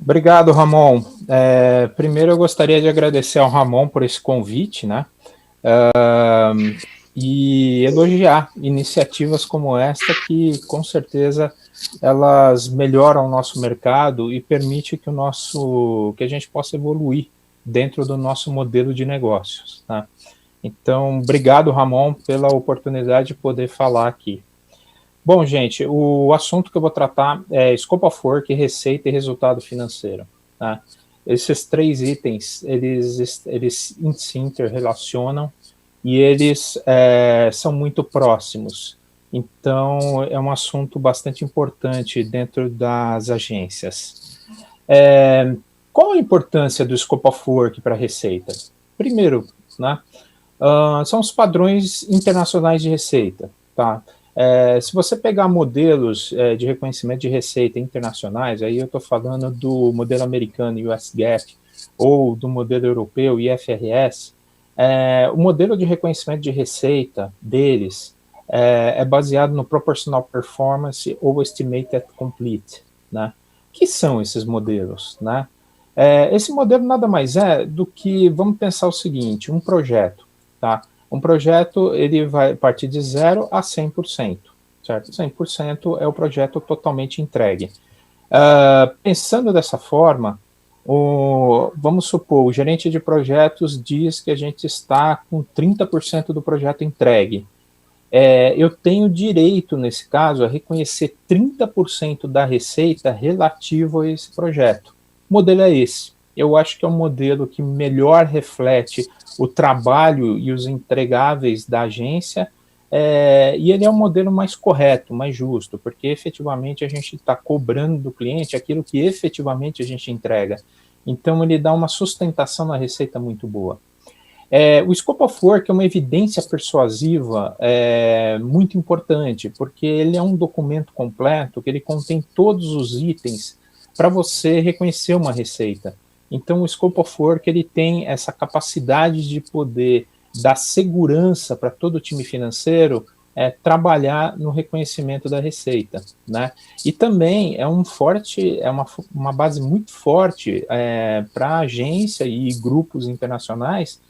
Obrigado, Ramon. Primeiro, eu gostaria de agradecer ao Ramon por esse convite, né? E elogiar iniciativas como esta que, com certeza, elas melhoram o nosso mercado e permite que a gente possa evoluir dentro do nosso modelo de negócios, tá? Então, obrigado, Ramon, pela oportunidade de poder falar aqui. Bom, gente, o assunto que eu vou tratar é Scope of Work, receita e resultado financeiro. Tá? Esses três itens, eles se interrelacionam e eles são muito próximos. Então, é um assunto bastante importante dentro das agências. Qual a importância do Scope of Work para a receita? Primeiro, né, são os padrões internacionais de receita. Tá? Se você pegar modelos de reconhecimento de receita internacionais, aí eu estou falando do modelo americano US GAAP ou do modelo europeu IFRS, o modelo de reconhecimento de receita deles é baseado no Proportional Performance ou Estimated Complete, né? Que são esses modelos, né? Esse modelo nada mais é do que, vamos pensar o seguinte, um projeto, tá? Um projeto, ele vai partir de 0 a 100%, certo? 100% é o projeto totalmente entregue. Pensando dessa forma, vamos supor, o gerente de projetos diz que a gente está com 30% do projeto entregue. Eu tenho direito, nesse caso, a reconhecer 30% da receita relativo a esse projeto. O modelo é esse. Eu acho que é um modelo que melhor reflete o trabalho e os entregáveis da agência, e ele é um modelo mais correto, mais justo, porque efetivamente a gente está cobrando do cliente aquilo que efetivamente a gente entrega. Então, ele dá uma sustentação na receita muito boa. O Scope of Work é uma evidência persuasiva muito importante, porque ele é um documento completo que ele contém todos os itens para você reconhecer uma receita. Então, o Scope of Work ele tem essa capacidade de poder dar segurança para todo o time financeiro trabalhar no reconhecimento da receita, né? E também é uma base muito forte para a agência e grupos internacionais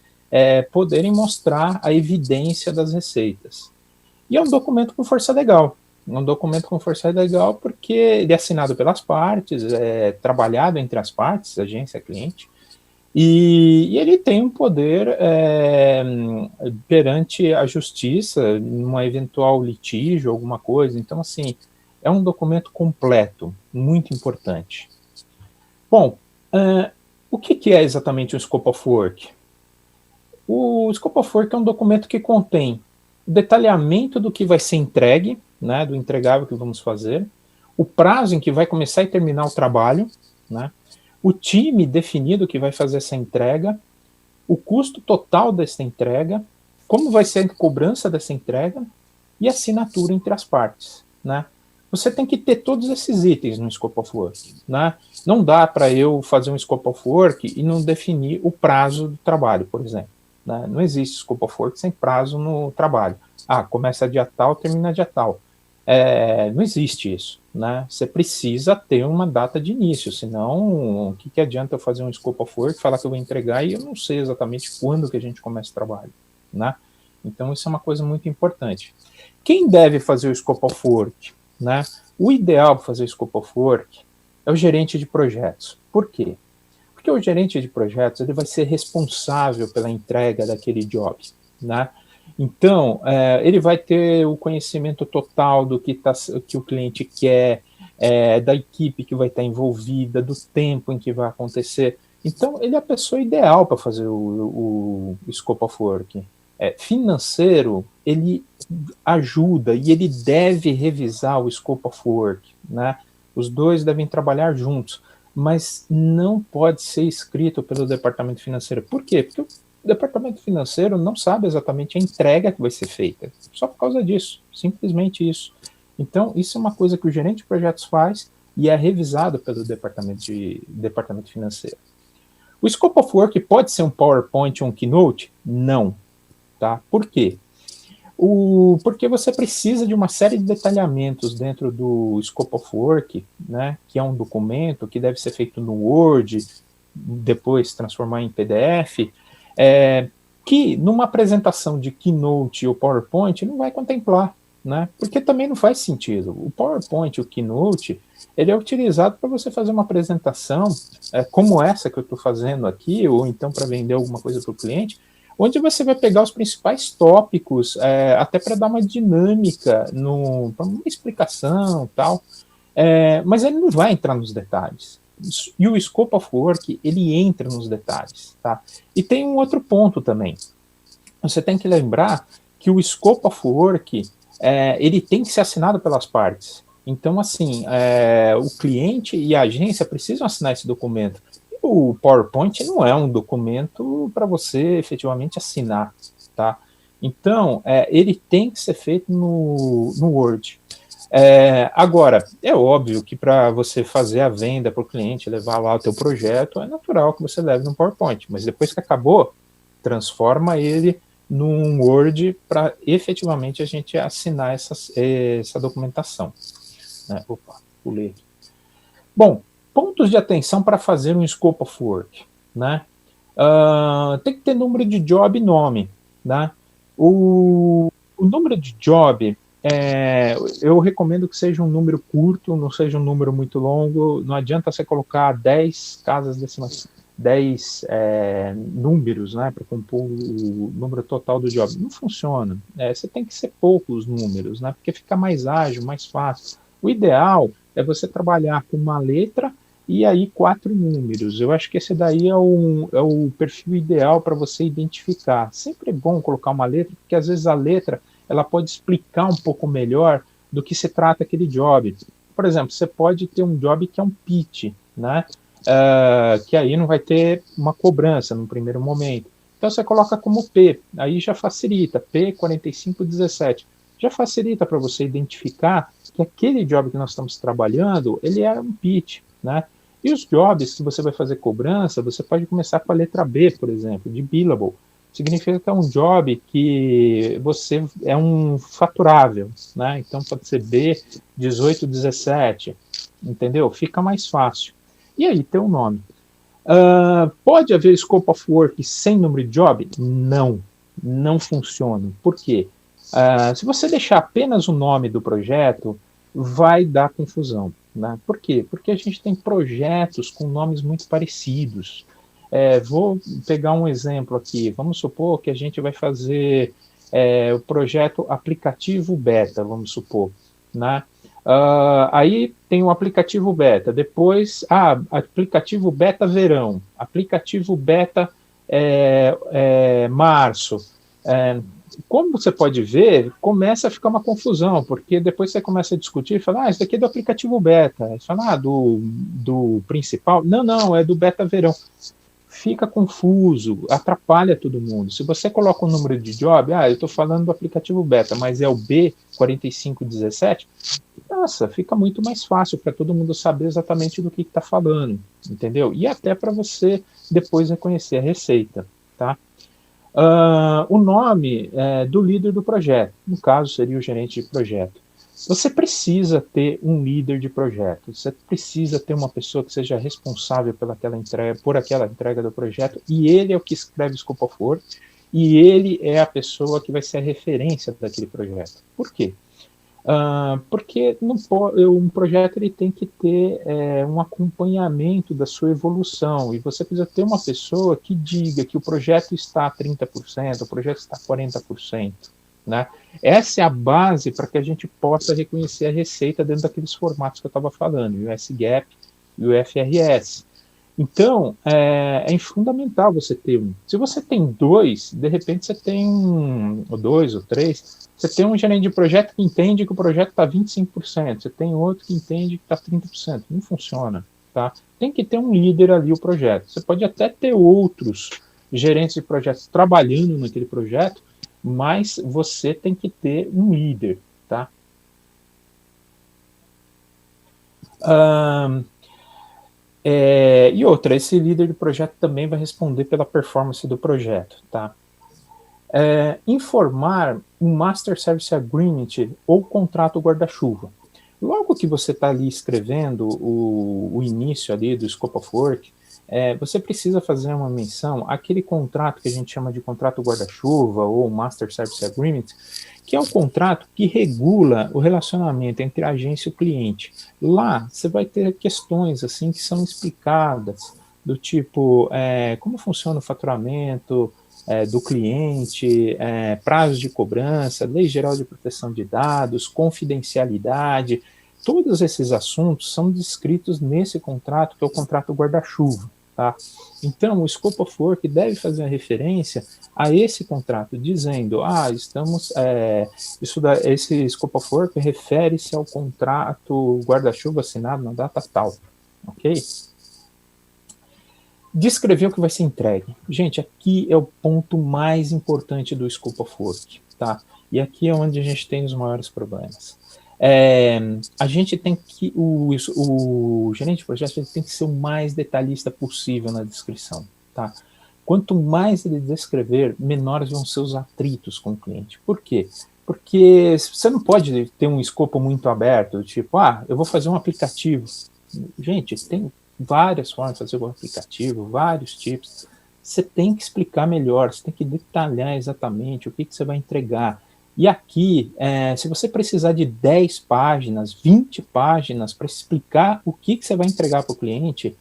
poderem mostrar a evidência das receitas. E é um documento com força legal. Um documento com força legal porque ele é assinado pelas partes, é trabalhado entre as partes, agência, cliente, e ele tem um poder perante a justiça, numa eventual litígio, alguma coisa. Então, assim, é um documento completo, muito importante. Bom, o que é exatamente o Scope of Work? O Scope of Work é um documento que contém o detalhamento do que vai ser entregue, né, do entregável que vamos fazer, o prazo em que vai começar e terminar o trabalho, né, o time definido que vai fazer essa entrega, o custo total dessa entrega, como vai ser a cobrança dessa entrega e a assinatura entre as partes, né. Você tem que ter todos esses itens no Scope of Work, né. Não dá para eu fazer um Scope of Work e não definir o prazo do trabalho, por exemplo. Né? Não existe Scope of Work sem prazo no trabalho. Começa dia tal, termina dia tal. Não existe isso. Né? Você precisa ter uma data de início, senão o que adianta eu fazer um Scope of Work, falar que eu vou entregar e eu não sei exatamente quando que a gente começa o trabalho. Né? Então isso é uma coisa muito importante. Quem deve fazer o Scope of Work? Né? O ideal para fazer o Scope of Work é o gerente de projetos. Por quê? Porque o gerente de projetos ele vai ser responsável pela entrega daquele job, né? Então, ele vai ter o conhecimento total do que o cliente quer, da equipe que vai estar envolvida, do tempo em que vai acontecer. Então, ele é a pessoa ideal para fazer o Scope of Work. Financeiro, ele ajuda e ele deve revisar o Scope of Work, né? Os dois devem trabalhar juntos, mas não pode ser escrito pelo departamento financeiro. Por quê? Porque o departamento financeiro não sabe exatamente a entrega que vai ser feita, só por causa disso, simplesmente isso. Então, isso é uma coisa que o gerente de projetos faz e é revisado pelo departamento financeiro. O Scope of Work pode ser um PowerPoint ou um Keynote? Não. Tá? Por quê? Porque você precisa de uma série de detalhamentos dentro do Scope of Work, né, que é um documento que deve ser feito no Word, depois transformar em PDF, que numa apresentação de Keynote ou PowerPoint não vai contemplar, né, porque também não faz sentido. O PowerPoint, o Keynote, ele é utilizado para você fazer uma apresentação como essa que eu estou fazendo aqui, ou então para vender alguma coisa para o cliente, onde você vai pegar os principais tópicos, até para dar uma dinâmica, uma explicação tal, mas ele não vai entrar nos detalhes. E o Scope of Work, ele entra nos detalhes. Tá? E tem um outro ponto também. Você tem que lembrar que o Scope of Work, ele tem que ser assinado pelas partes. Então, assim, o cliente e a agência precisam assinar esse documento. O PowerPoint não é um documento para você efetivamente assinar, tá? Então, ele tem que ser feito no Word. Agora, é óbvio que para você fazer a venda para o cliente, levar lá o teu projeto, é natural que você leve no PowerPoint, mas depois que acabou, transforma ele num Word para efetivamente a gente assinar essa documentação. Né? Opa, pulei aqui. Bom, pontos de atenção para fazer um Scope of Work. Né? Tem que ter número de job e nome. Né? O número de job, eu recomendo que seja um número curto, não seja um número muito longo. Não adianta você colocar 10 casas decimais, 10 números, né, para compor o número total do job. Não funciona. Você tem que ser poucos números, né, porque fica mais ágil, mais fácil. O ideal é você trabalhar com uma letra e aí 4 números. Eu acho que esse daí é o perfil ideal para você identificar. Sempre é bom colocar uma letra, porque às vezes a letra ela pode explicar um pouco melhor do que se trata aquele job. Por exemplo, você pode ter um job que é um pitch, né? Que aí não vai ter uma cobrança no primeiro momento. Então você coloca como P, aí já facilita, P4517. Já facilita para você identificar que aquele job que nós estamos trabalhando, ele é um pitch, né? E os jobs que você vai fazer cobrança, você pode começar com a letra B, por exemplo, de billable. Significa que é um job que você é um faturável, né? Então pode ser B 1817, entendeu? Fica mais fácil. E aí tem um nome. Pode haver scope of work sem número de job? Não, não funciona. Por quê? Se você deixar apenas o nome do projeto, vai dar confusão. Né? Por quê? Porque a gente tem projetos com nomes muito parecidos. Vou pegar um exemplo aqui. Vamos supor que a gente vai fazer o projeto aplicativo beta, vamos supor. Né? Aí tem o aplicativo beta, depois aplicativo beta verão, aplicativo beta março. Como você pode ver, começa a ficar uma confusão, porque depois você começa a discutir e fala, isso daqui é do aplicativo beta. Você fala, do principal? Não, é do beta verão. Fica confuso, atrapalha todo mundo. Se você coloca o número de job, eu estou falando do aplicativo beta, mas é o B4517, nossa, fica muito mais fácil para todo mundo saber exatamente do que está falando, entendeu? E até para você depois reconhecer a receita, tá? O nome do líder do projeto, no caso seria o gerente de projeto. Você precisa ter um líder de projeto, você precisa ter uma pessoa que seja responsável por aquela entrega do projeto, e ele é o que escreve o scope of work, e ele é a pessoa que vai ser a referência daquele projeto. Por quê? Porque um projeto ele tem que ter um acompanhamento da sua evolução, e você precisa ter uma pessoa que diga que o projeto está a 30%, o projeto está a 40%. Né? Essa é a base para que a gente possa reconhecer a receita dentro daqueles formatos que eu estava falando, o USGAP e o FRS. Então, é fundamental você ter um. Se você tem 2, de repente você tem ou 2 ou 3, você tem um gerente de projeto que entende que o projeto está 25%, você tem outro que entende que está 30%. Não funciona. Tá? Tem que ter um líder ali o projeto. Você pode até ter outros gerentes de projetos trabalhando naquele projeto, mas você tem que ter um líder, tá? E outra, esse líder de projeto também vai responder pela performance do projeto, tá? Informar um Master Service Agreement ou contrato guarda-chuva. Logo que você está ali escrevendo o início ali do Scope of Work, você precisa fazer uma menção àquele contrato que a gente chama de contrato guarda-chuva ou Master Service Agreement, que é o contrato que regula o relacionamento entre a agência e o cliente. Lá você vai ter questões assim que são explicadas, do tipo como funciona o faturamento do cliente, prazo de cobrança, lei geral de proteção de dados, confidencialidade. Todos esses assuntos são descritos nesse contrato, que é o contrato guarda-chuva. Tá? Então, o Scope of Work deve fazer a referência a esse contrato, dizendo, esse Scope of Work refere-se ao contrato guarda-chuva assinado na data tal, ok? Descrever o que vai ser entregue. Gente, aqui é o ponto mais importante do Scope of Work, tá? E aqui é onde a gente tem os maiores problemas. A gente tem que, o gerente de projeto tem que ser o mais detalhista possível na descrição, tá? Quanto mais ele descrever, menores vão ser os atritos com o cliente. Por quê? Porque você não pode ter um escopo muito aberto, tipo, eu vou fazer um aplicativo. Gente, tem várias formas de fazer o aplicativo, vários tipos. Você tem que explicar melhor, você tem que detalhar exatamente o que você vai entregar. E aqui, se você precisar de 10 páginas, 20 páginas para explicar o que você vai entregar para o cliente,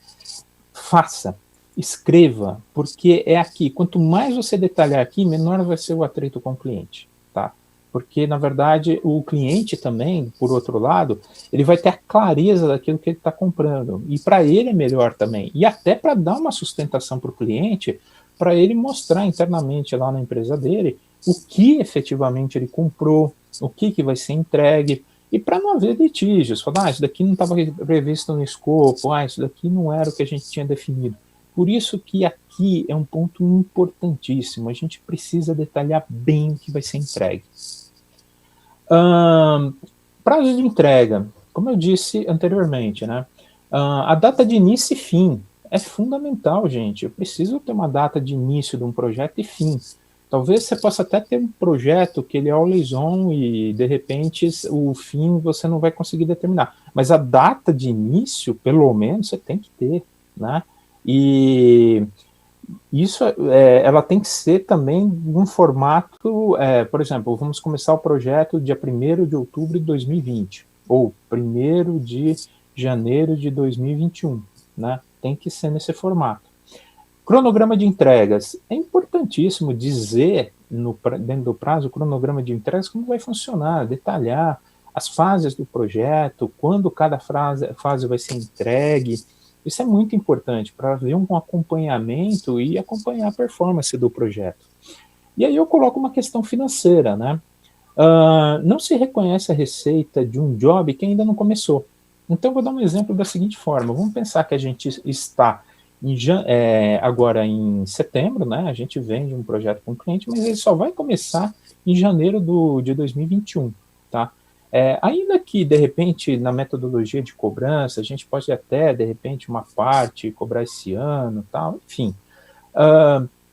faça, escreva, porque é aqui. Quanto mais você detalhar aqui, menor vai ser o atrito com o cliente, tá? Porque, na verdade, o cliente também, por outro lado, ele vai ter a clareza daquilo que ele está comprando. E para ele é melhor também. E até para dar uma sustentação para o cliente, para ele mostrar internamente lá na empresa dele o que efetivamente ele comprou, o que vai ser entregue, e para não haver litígios. Falar, isso daqui não estava previsto no escopo, isso daqui não era o que a gente tinha definido. Por isso que aqui é um ponto importantíssimo. A gente precisa detalhar bem o que vai ser entregue. Prazo de entrega, como eu disse anteriormente, né? A data de início e fim é fundamental, gente. Eu preciso ter uma data de início de um projeto e fim. Talvez você possa até ter um projeto que ele é always on e, de repente, o fim você não vai conseguir determinar. Mas a data de início, pelo menos, você tem que ter, né? E isso, ela tem que ser também num formato, por exemplo, vamos começar o projeto dia 1º de outubro de 2020, ou 1º de janeiro de 2021, né? Tem que ser nesse formato. Cronograma de entregas. É importantíssimo dizer, dentro do prazo, o cronograma de entregas, como vai funcionar, detalhar as fases do projeto, quando cada fase vai ser entregue. Isso é muito importante para ver um acompanhamento e acompanhar a performance do projeto. E aí eu coloco uma questão financeira, né? Não se reconhece a receita de um job que ainda não começou. Então, eu vou dar um exemplo da seguinte forma. Vamos pensar que a gente está agora em setembro, né? A gente vende um projeto com o cliente, mas ele só vai começar em janeiro de 2021, tá? Ainda que, de repente, na metodologia de cobrança, a gente pode até, de repente, uma parte cobrar esse ano, tal, enfim.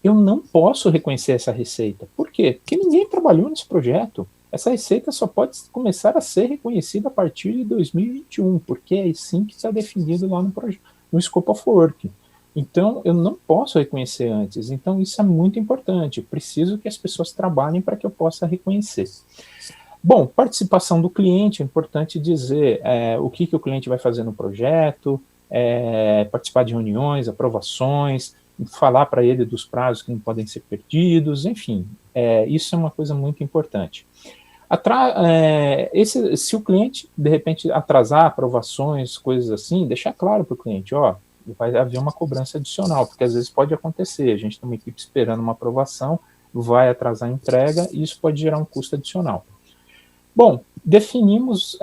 Eu não posso reconhecer essa receita. Por quê? Porque ninguém trabalhou nesse projeto. Essa receita só pode começar a ser reconhecida a partir de 2021, porque é assim que está definido lá no Scope of Work. Então, eu não posso reconhecer antes. Então, isso é muito importante. Preciso que as pessoas trabalhem para que eu possa reconhecer. Bom, participação do cliente, é importante dizer o que o cliente vai fazer no projeto, participar de reuniões, aprovações, falar para ele dos prazos que não podem ser perdidos, enfim, isso é uma coisa muito importante. Se o cliente, de repente, atrasar aprovações, coisas assim, deixar claro para o cliente, vai haver uma cobrança adicional, porque às vezes pode acontecer, a gente tem uma equipe esperando uma aprovação, vai atrasar a entrega, e isso pode gerar um custo adicional. Bom, definimos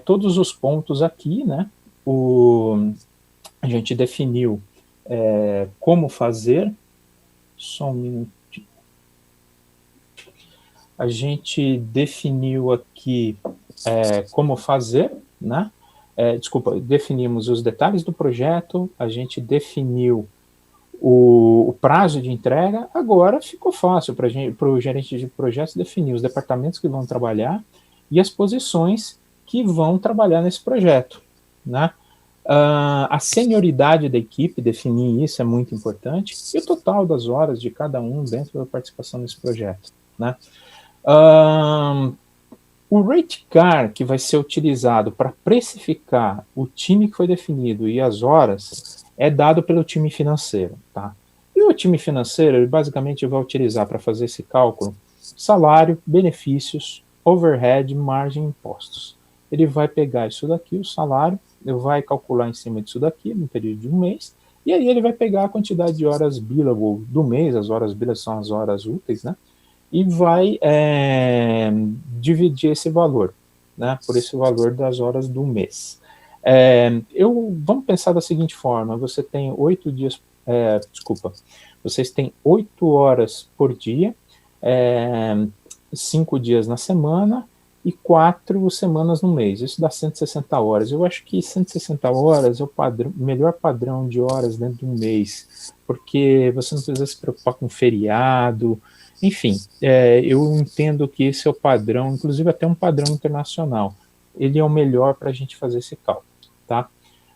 todos os pontos aqui, né? A gente definiu como fazer, só um minutinho. A gente definiu aqui como fazer, né? Definimos os detalhes do projeto, a gente definiu O prazo de entrega agora ficou fácil para o gerente de projetos definir os departamentos que vão trabalhar e as posições que vão trabalhar nesse projeto, né? A senioridade da equipe, definir isso é muito importante, e o total das horas de cada um dentro da participação nesse projeto, né? O rate car que vai ser utilizado para precificar o time que foi definido e as horas é dado pelo time financeiro, tá? E o time financeiro, ele basicamente vai utilizar para fazer esse cálculo salário, benefícios, overhead, margem e impostos. Ele vai pegar isso daqui, o salário, ele vai calcular em cima disso daqui, no período de um mês, e aí ele vai pegar a quantidade de horas billable do mês, as horas billables são as horas úteis, né? E vai dividir esse valor, né, por esse valor das horas do mês. Vamos pensar da seguinte forma, você tem 8 dias, vocês têm 8 horas por dia, 5 dias na semana e 4 semanas no mês, isso dá 160 horas. Eu acho que 160 horas é o melhor padrão de horas dentro de um mês, porque você não precisa se preocupar com feriado, enfim, eu entendo que esse é o padrão, inclusive até um padrão internacional. Ele é o melhor para a gente fazer esse cálculo, tá?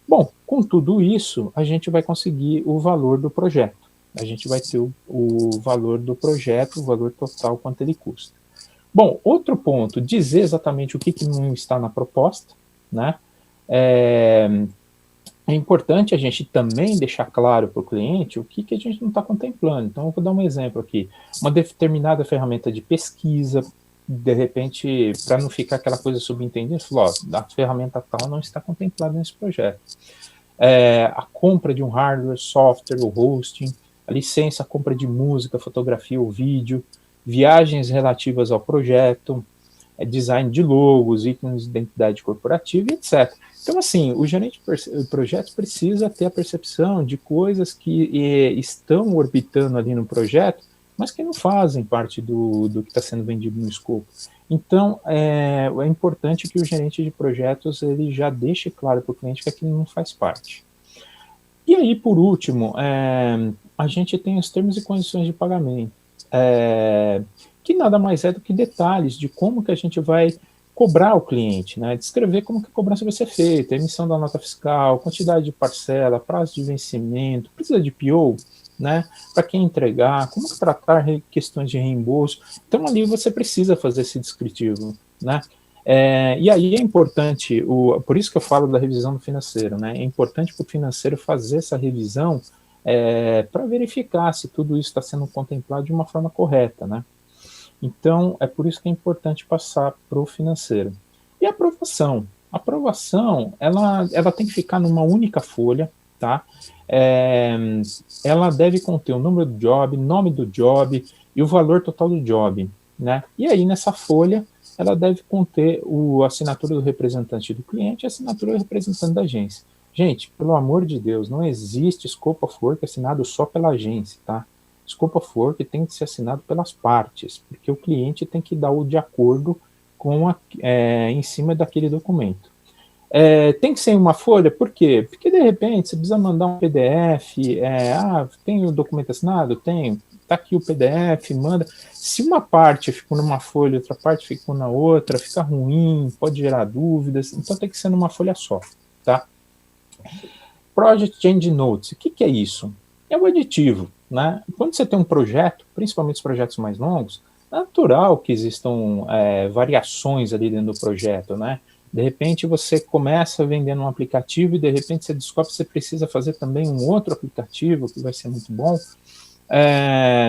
Bom, com tudo isso, a gente vai conseguir o valor do projeto. A gente vai ter o valor do projeto, o valor total, quanto ele custa. Bom, outro ponto, dizer exatamente o que não está na proposta, né? É importante a gente também deixar claro para o cliente o que a gente não está contemplando. Então, eu vou dar um exemplo aqui. Uma determinada ferramenta de pesquisa, de repente, para não ficar aquela coisa subentendida, falou, a ferramenta tal não está contemplada nesse projeto. A compra de um hardware, software, o hosting, a licença, a compra de música, fotografia ou vídeo, viagens relativas ao projeto, design de logos, ícones de identidade corporativa, etc. Então, assim, o gerente de projetos precisa ter a percepção de coisas que estão orbitando ali no projeto, mas que não fazem parte do que está sendo vendido no escopo. Então, é importante que o gerente de projetos ele já deixe claro para o cliente que aquilo não faz parte. E aí, por último, a gente tem os termos e condições de pagamento, que nada mais é do que detalhes de como que a gente vai cobrar o cliente, né? Descrever como que a cobrança vai ser feita, emissão da nota fiscal, quantidade de parcela, prazo de vencimento, precisa de PO, né? Para quem entregar, como tratar questões de reembolso. Então, ali você precisa fazer esse descritivo, né? E aí é importante, por isso que eu falo da revisão do financeiro, né? É importante para o financeiro fazer essa revisão para verificar se tudo isso está sendo contemplado de uma forma correta, né? Então, é por isso que é importante passar para o financeiro. E a aprovação? A aprovação, ela tem que ficar numa única folha, tá? Ela deve conter o número do job, nome do job e o valor total do job, né? E aí, nessa folha, ela deve conter a assinatura do representante do cliente e a assinatura do representante da agência. Gente, pelo amor de Deus, não existe scope of work assinado só pela agência, tá? Scope of work tem que ser assinado pelas partes, porque o cliente tem que dar o de acordo com em cima daquele documento. Tem que ser em uma folha, por quê? Porque de repente você precisa mandar um PDF, tem o documento assinado? Tenho, está aqui o PDF, manda. Se uma parte ficou numa folha, outra parte ficou na outra, fica ruim, pode gerar dúvidas, então tem que ser numa folha só, tá? Project Change Notes, o que é isso? É o aditivo, né? Quando você tem um projeto, principalmente os projetos mais longos, é natural que existam variações ali dentro do projeto, né? De repente você começa vendendo um aplicativo e de repente você descobre que você precisa fazer também um outro aplicativo que vai ser muito bom.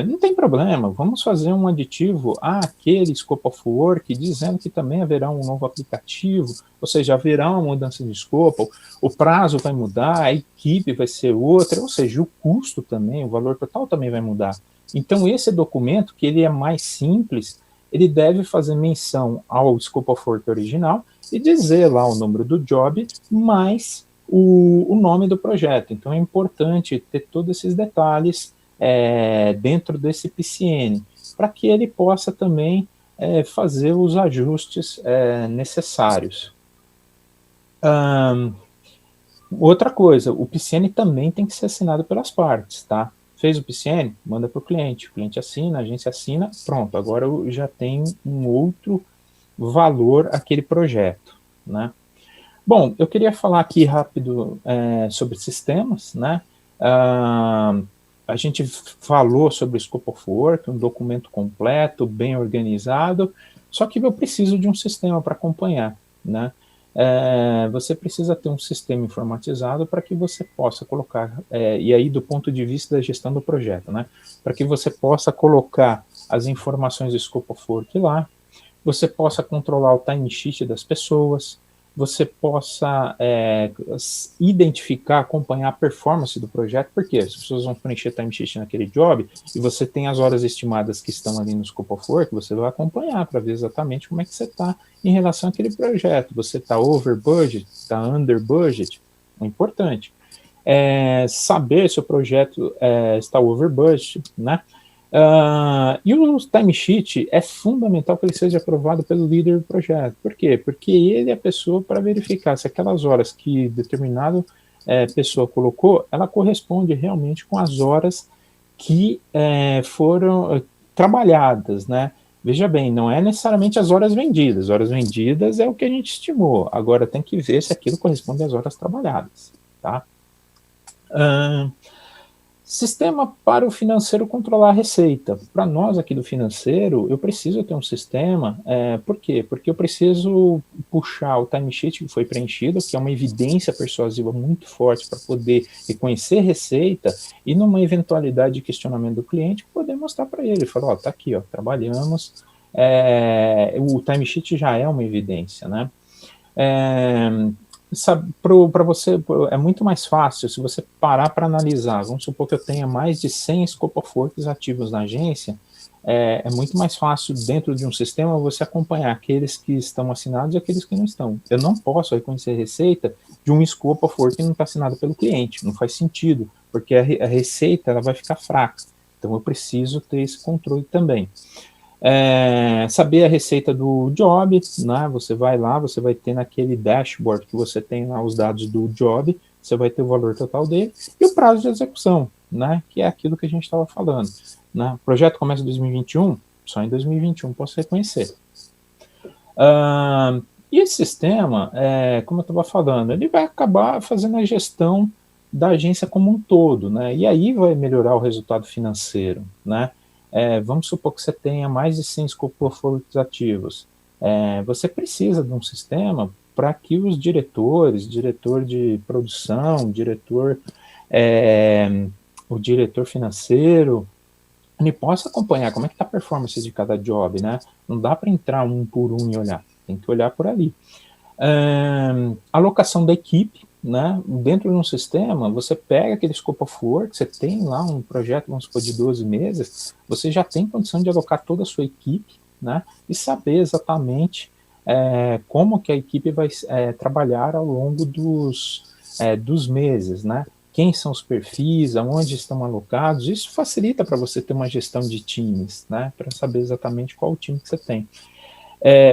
Não tem problema, vamos fazer um aditivo àquele scope of work, dizendo que também haverá um novo aplicativo, ou seja, haverá uma mudança de escopo, o prazo vai mudar, a equipe vai ser outra, ou seja, o custo também, o valor total também vai mudar. Então, esse documento, que ele é mais simples, ele deve fazer menção ao scope of work original e dizer lá o número do job, mais o nome do projeto. Então, é importante ter todos esses detalhes dentro desse PCN, para que ele possa também fazer os ajustes necessários. Outra coisa, o PCN também tem que ser assinado pelas partes, tá? Fez o PCN? Manda para o cliente assina, a agência assina, pronto, agora eu já tenho um outro valor aquele projeto, né? Bom, eu queria falar aqui rápido sobre sistemas, né? A gente falou sobre o Scope of Work, um documento completo, bem organizado, só que eu preciso de um sistema para acompanhar, né? Você precisa ter um sistema informatizado para que você possa colocar, e aí do ponto de vista da gestão do projeto, né? Para que você possa colocar as informações do Scope of Work lá, você possa controlar o timesheet das pessoas, você possa identificar, acompanhar a performance do projeto, porque as pessoas vão preencher timesheet naquele job, e você tem as horas estimadas que estão ali no Scope of Work, você vai acompanhar para ver exatamente como é que você está em relação àquele projeto. Você está over budget, está under budget, é importante. Saber se o projeto está over budget, né? E o timesheet é fundamental que ele seja aprovado pelo líder do projeto. Por quê? Porque ele é a pessoa para verificar se aquelas horas que determinada pessoa colocou, ela corresponde realmente com as horas que foram trabalhadas, né? Veja bem, não é necessariamente as horas vendidas é o que a gente estimou, agora tem que ver se aquilo corresponde às horas trabalhadas, tá? Sistema para o financeiro controlar a receita. Para nós aqui do financeiro, eu preciso ter um sistema, por quê? Porque eu preciso puxar o timesheet que foi preenchido, que é uma evidência persuasiva muito forte para poder reconhecer receita e numa eventualidade de questionamento do cliente, poder mostrar para ele, falar, ó, tá aqui, ó, trabalhamos, o timesheet já é uma evidência, né? Para você é muito mais fácil se você parar para analisar. Vamos supor que eu tenha mais de 100 Scope of Works ativos na agência, é muito mais fácil dentro de um sistema você acompanhar aqueles que estão assinados e aqueles que não estão. Eu não posso reconhecer receita de um Scope of Work que não está assinado pelo cliente, não faz sentido, porque a receita ela vai ficar fraca, então eu preciso ter esse controle também. Saber a receita do job, né? Você vai lá, você vai ter naquele dashboard que você tem lá os dados do job, você vai ter o valor total dele, e o prazo de execução, né? Que é aquilo que a gente estava falando, né? O projeto começa em 2021, só em 2021 posso reconhecer. E esse sistema, como eu estava falando, ele vai acabar fazendo a gestão da agência como um todo, né? E aí vai melhorar o resultado financeiro, né? Vamos supor que você tenha mais de 100 Scope of Works ativos. Você precisa de um sistema para que os diretores, diretor de produção, o diretor financeiro, ele possa acompanhar como é que está a performance de cada job, né? Não dá para entrar um por um e olhar, tem que olhar por ali. Alocação da equipe, né? Dentro de um sistema, você pega aquele Scope of Work, você tem lá um projeto, vamos supor, de 12 meses, você já tem condição de alocar toda a sua equipe, né? E saber exatamente como que a equipe vai trabalhar ao longo dos meses, né? Quem são os perfis, aonde estão alocados, isso facilita para você ter uma gestão de times, né? Para saber exatamente qual o time que você tem.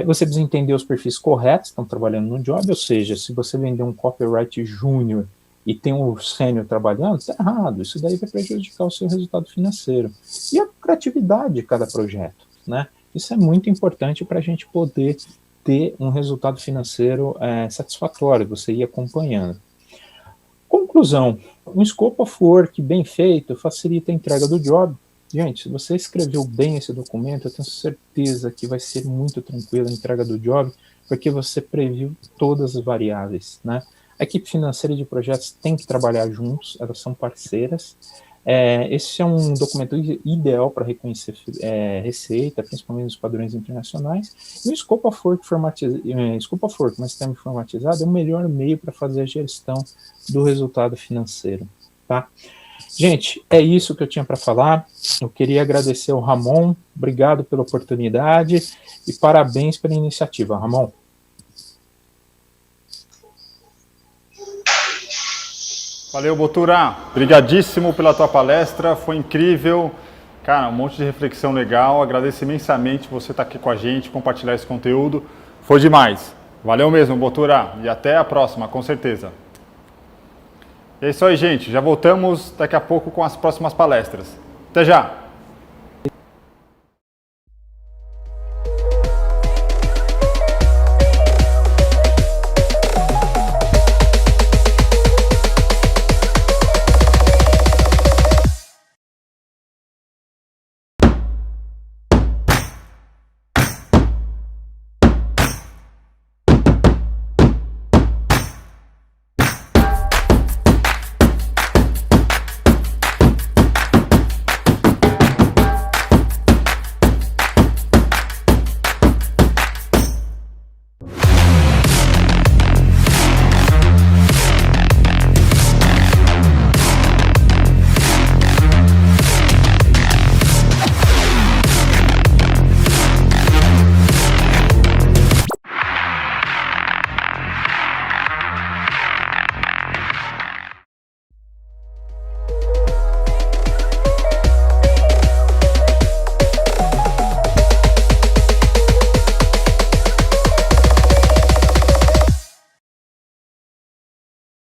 Você precisa entender os perfis corretos que estão trabalhando no job, ou seja, se você vender um copyright júnior e tem um sênior trabalhando, está errado, isso daí vai prejudicar o seu resultado financeiro. E a criatividade de cada projeto, né? Isso é muito importante para a gente poder ter um resultado financeiro satisfatório, você ir acompanhando. Conclusão, um Scope of Work bem feito facilita a entrega do job. Gente, se você escreveu bem esse documento, eu tenho certeza que vai ser muito tranquila a entrega do job, porque você previu todas as variáveis, né? A equipe financeira de projetos tem que trabalhar juntos, elas são parceiras. Esse é um documento ideal para reconhecer receita, principalmente nos padrões internacionais. E o Scope of Work, mas sistema informatizado, é o melhor meio para fazer a gestão do resultado financeiro, tá? Gente, é isso que eu tinha para falar. Eu queria agradecer ao Ramon, obrigado pela oportunidade e parabéns pela iniciativa, Ramon. Valeu, Botura. Obrigadíssimo pela tua palestra, foi incrível. Cara, um monte de reflexão legal. Agradeço imensamente você estar aqui com a gente, compartilhar esse conteúdo. Foi demais. Valeu mesmo, Botura. E até a próxima, com certeza. É isso aí, gente. Já voltamos daqui a pouco com as próximas palestras. Até já!